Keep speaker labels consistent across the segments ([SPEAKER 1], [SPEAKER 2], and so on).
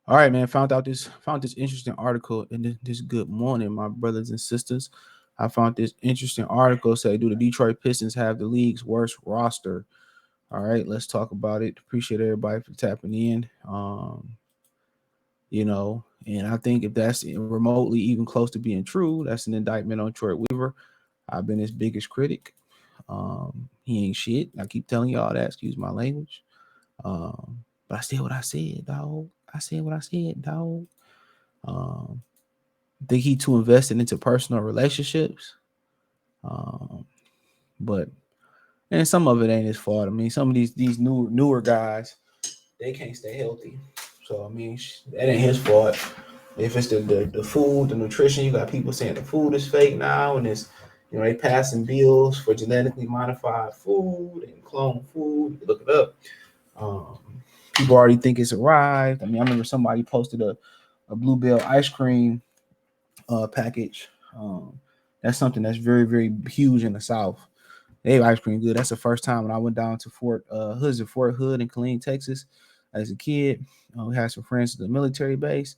[SPEAKER 1] All right, man. Found this interesting article in this good morning, my brothers and sisters. I found this interesting article say, do the Detroit Pistons have the league's worst roster? All right, let's talk about it. Appreciate everybody for tapping in. And I think if that's remotely even close to being true, that's an indictment on Troy Weaver. I've been his biggest critic. He ain't shit. I keep telling y'all that. Excuse my language. But I said what I said, dog. I said what I said, dog. Um, think he too invested into personal relationships. Um, but and some of it ain't his fault. I mean, some of these newer guys, they can't stay healthy. So I mean, that ain't his fault. If it's the food, the nutrition, you got people saying the food is fake now, and it's they passing bills for genetically modified food and clone food. You look it up. Um, People already think it's arrived. I mean, I remember somebody posted a Bluebell ice cream package. That's something that's very, very huge in the South. They have ice cream good. That's the first time when I went down to Fort Hood in Killeen, Texas, as a kid. We had some friends at the military base,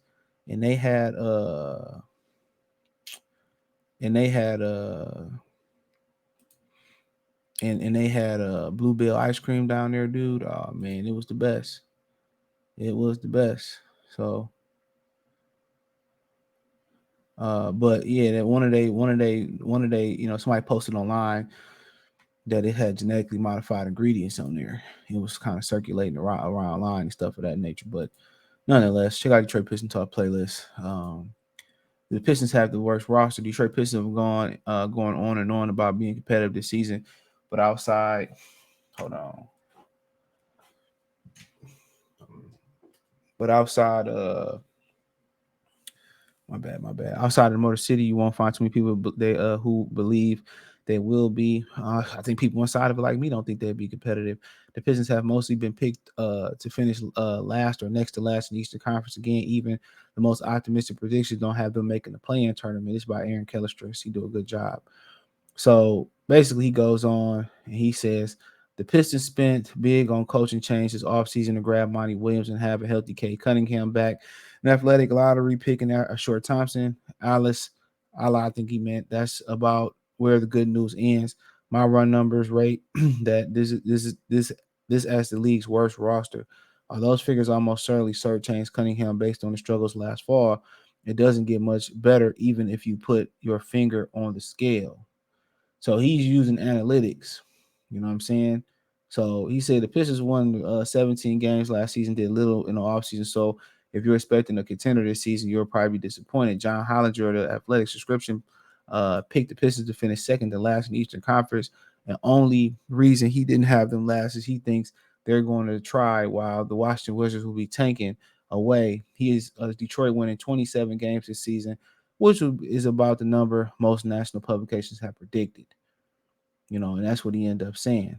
[SPEAKER 1] and and they had and they had Bluebell ice cream down there, dude. Oh man, it was the best. It was the best. So, but yeah, that one of they, somebody posted online that it had genetically modified ingredients on there. It was kind of circulating around online and stuff of that nature. But nonetheless, check out Detroit Pistons Talk playlist. The Pistons have the worst roster. Detroit Pistons have gone going on and on about being competitive this season, but outside, hold on, but outside, my bad. Outside of the Motor City, you won't find too many people who believe they will be. I think people inside of it, like me, don't think they'd be competitive. The Pistons have mostly been picked to finish last or next to last in the Eastern Conference again. Even the most optimistic predictions don't have them making the play-in tournament. It's by Aaron Kellerstress. He do a good job. So basically, he goes on and he says the Pistons spent big on coaching change this offseason to grab Monty Williams and have a healthy Kate Cunningham back. An athletic lottery picking out a Short Thompson, Alice, I think he meant. That's about where the good news ends. My run numbers rate that this as the league's worst roster. Those figures almost certainly shortchange Cunningham based on the struggles last fall. It doesn't get much better even if you put your finger on the scale. So he's using analytics. You know what I'm saying? So he said the Pistons won 17 games last season, did little in the offseason. So if you're expecting a contender this season, you'll probably be disappointed. John Hollinger, the athletic subscription, picked the Pistons to finish second to last in the Eastern Conference. And only reason he didn't have them last is he thinks they're going to try while the Washington Wizards will be tanking away. He is Detroit winning 27 games this season, which is about the number most national publications have predicted. And that's what he ended up saying.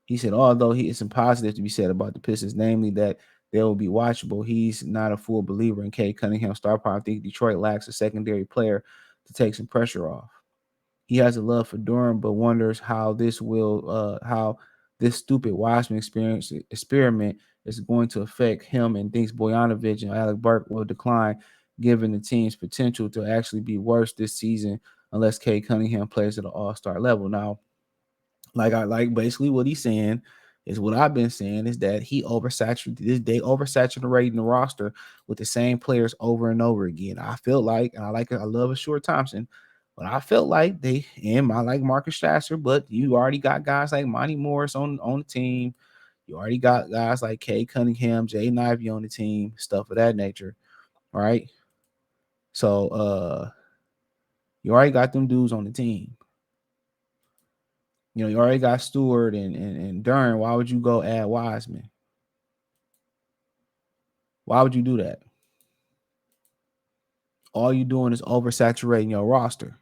[SPEAKER 1] He said, although he is some positive to be said about the Pistons, namely that they will be watchable, he's not a full believer in Cade Cunningham's star power. I think Detroit lacks a secondary player to take some pressure off. He has a love for Durham, but wonders how this stupid Wiseman experiment is going to affect him, and thinks Bojanovic and Alec Burke will decline, given the team's potential to actually be worse this season unless Cade Cunningham plays at an all-star level. Now, like basically what he's saying is what I've been saying is that they oversaturating the roster with the same players over and over again. I feel like, and I love a Short Thompson, but I felt like I like Marcus Strasser, but you already got guys like Monty Morris on the team. You already got guys like Kay Cunningham, Jay Ivey on the team, stuff of that nature. All right. So you already got them dudes on the team. You already got Stewart and Dern. Why would you go add Wiseman? Why would you do that? All you doing is oversaturating your roster.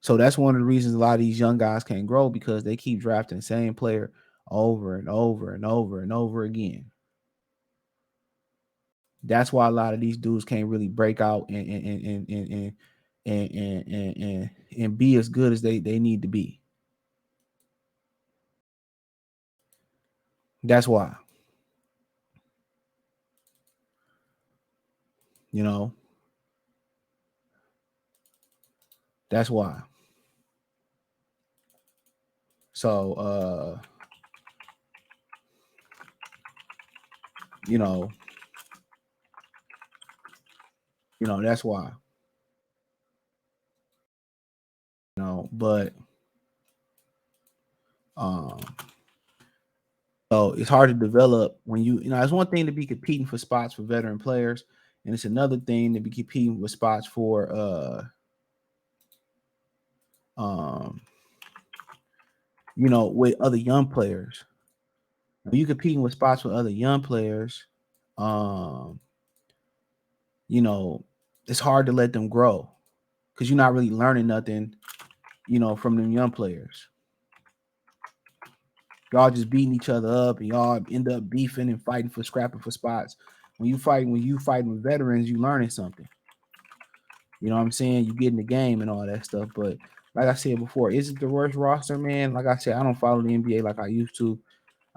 [SPEAKER 1] So that's one of the reasons a lot of these young guys can't grow, because they keep drafting the same player over and over and over and over again. That's why a lot of these dudes can't really break out and be as good as they need to be. That's why. You know, that's why. So you know, that's why. But um so it's hard to develop when it's one thing to be competing for spots for veteran players, and it's another thing to be competing with spots for um with other young players. When you competing with spots with other young players, um, you know, it's hard to let them grow because you're not really learning nothing, from them young players. Y'all just beating each other up and y'all end up beefing and fighting for scrapping for spots. When you fighting with veterans, you learning something. You know what I'm saying? You get in the game and all that stuff. But like I said before, is it the worst roster, man? Like I said, I don't follow the NBA like I used to.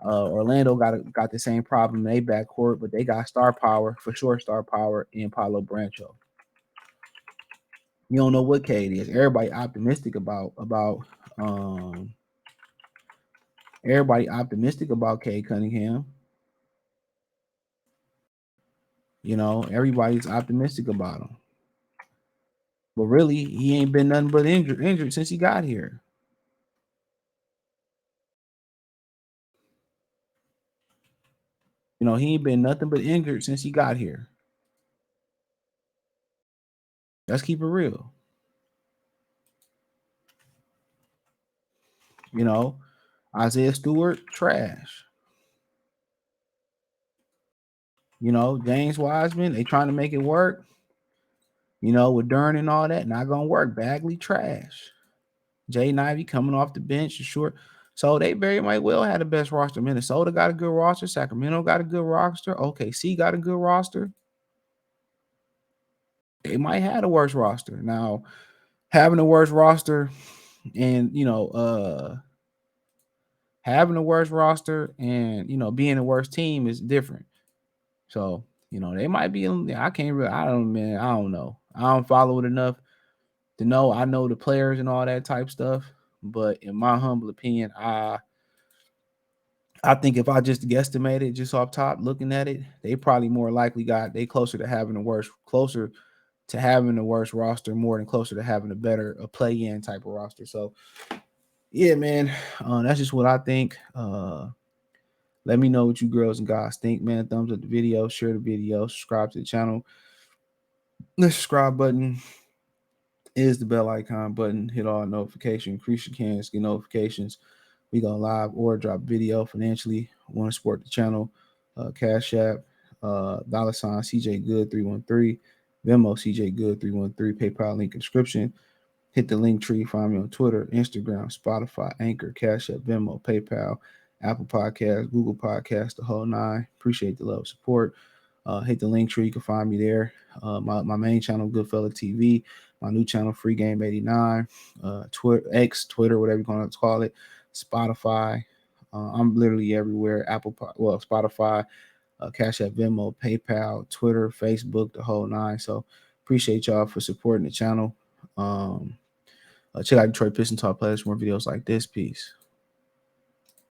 [SPEAKER 1] Orlando got the same problem in their backcourt, but they got star power for sure, star power in Paolo Brancho. You don't know what Cade is. Um everybody optimistic about Cade Cunningham. Everybody's optimistic about him. But really, he ain't been nothing but injured since he got here. He ain't been nothing but injured since he got here. Let's keep it real. You know, Isaiah Stewart, trash. James Wiseman, they trying to make it work. With Dern and all that, not gonna work. Bagley, trash. Jay Ivey coming off the bench, sure. So they very might well have the best roster. Minnesota got a good roster. Sacramento got a good roster. OKC got a good roster. They might have the worst roster. Now, having the worst roster and having the worst roster and being the worst team is different. So, they might be I can't really I don't man, I don't know. I don't follow it enough to know. I know the players and all that type stuff. But in my humble opinion, I think if I just guesstimated just off top looking at it, they probably more likely they closer to having the worst roster more than closer to having a play-in type of roster. So yeah, man, that's just what I think. Let me know what you girls and guys think, man. Thumbs up the video, share the video, subscribe to the channel. The subscribe button is the bell icon button. Hit all notifications, increase your cans, get notifications. We go live or drop video financially. Want to support the channel? Cash App, $ CJ Good 313, Venmo CJ Good 313, PayPal link in description. Hit the link tree. Find me on Twitter, Instagram, Spotify, Anchor, Cash App, Venmo, PayPal, Apple Podcasts, Google Podcasts, the whole nine. Appreciate the love, support. Hit the link tree. You can find me there. My main channel, Goodfella TV. My new channel, Free Game 89. Twitter, whatever you want to call it. Spotify. I'm literally everywhere. Spotify, Cash App, Venmo, PayPal, Twitter, Facebook, the whole nine. So appreciate y'all for supporting the channel. Check out Detroit Pistons Talk Players for more videos like this. Peace.